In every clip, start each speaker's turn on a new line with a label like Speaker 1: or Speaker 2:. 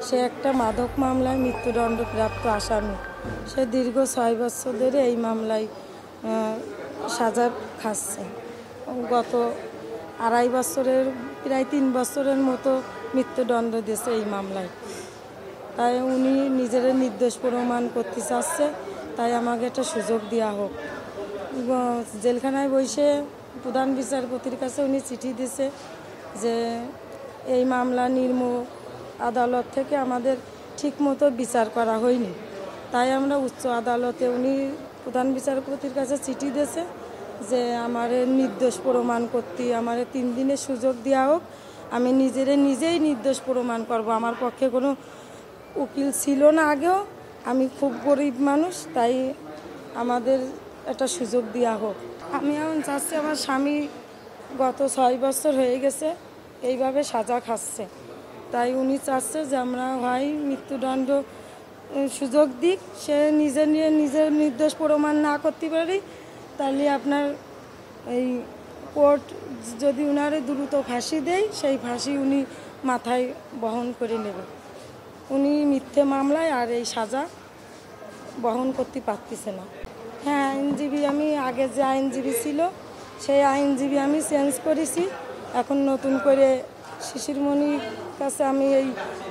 Speaker 1: সে একটা মাদক মামলায় মৃত্যুদণ্ডপ্রাপ্ত আসামি। সে দীর্ঘ 6 বছর ধরে এই মামলায় সাজা খাচ্ছে। গত 2.5 বছরের প্রায় 3 বছরের মতো মৃত্যুদণ্ড দিয়েছে এই মামলায়। তাই উনি নিজের নির্দোষ প্রমাণ করতে চাচ্ছে, তাই আমাকে একটা সুযোগ দেওয়া হোক। জেলখানায় বসে প্রধান বিচারপতির কাছে উনি চিঠি দিয়েছে যে এই মামলা নিম্ন আদালত থেকে আমাদের ঠিকমতো বিচার করা হয়নি, তাই আমরা উচ্চ আদালতে উনি প্রধান বিচারপতির কাছে চিঠি দিয়েছে যে আমার নির্দোষ প্রমাণ করতে আমার 3 দিনের সুযোগ দেওয়া হোক। আমি নিজেই নির্দোষ প্রমাণ করব। আমার পক্ষে কোনো উকিল ছিল না আগেও, আমি খুব গরিব মানুষ, তাই আমাদের একটা সুযোগ দেওয়া হোক। আমি এখন চাচ্ছি, আমার স্বামী গত 6 বছর হয়ে গেছে এইভাবে সাজা খাচ্ছে, তাই উনি চাচ্ছে যে আমরা হয় মৃত্যুদণ্ড সুযোগ দিক, সে নিজের নির্দোষ প্রমাণ না করতে পারি, তাহলে আপনার এই কোর্ট যদি উনারে দ্রুত ফাঁসি দেয়, সেই ফাঁসি উনি মাথায় বহন করে নেবে। উনি মিথ্যে মামলায় আর এই সাজা বহন করতে পারতেছে না। হ্যাঁ, আইনজীবী আমি আগে যে আইনজীবী ছিল সেই আইনজীবী আমি চেঞ্জ করেছি। এখন নতুন করে শিশিরমণির কাছে আমি এই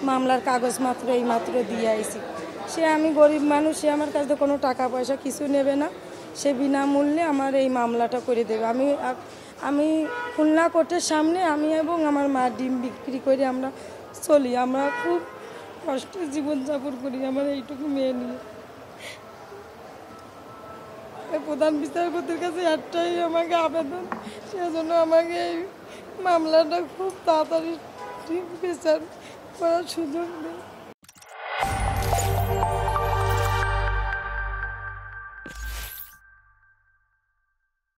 Speaker 1: মামলার কাগজমাত্র এইমাত্র দিয়ে আইছি। সে আমি গরিব মানুষ, সে আমার কাছে কোনো টাকা পয়সা কিছু নেবে না, সে বিনামূল্যে আমার এই মামলাটা করে দেবে। আমি খুলনা কোর্টের সামনে আমি এবং আমার মা ডিম বিক্রি করে আমরা চলি। আমরা খুব কষ্টে জীবনযাপন করি আমার এইটুকু মেয়ে নিয়ে। প্রধান বিচারপতির কাছে একটাই আমাকে আবেদন, সেজন্য আমাকে এই মামলাটা খুব তাড়াতাড়ি বিচার করার সুযোগ দেয়।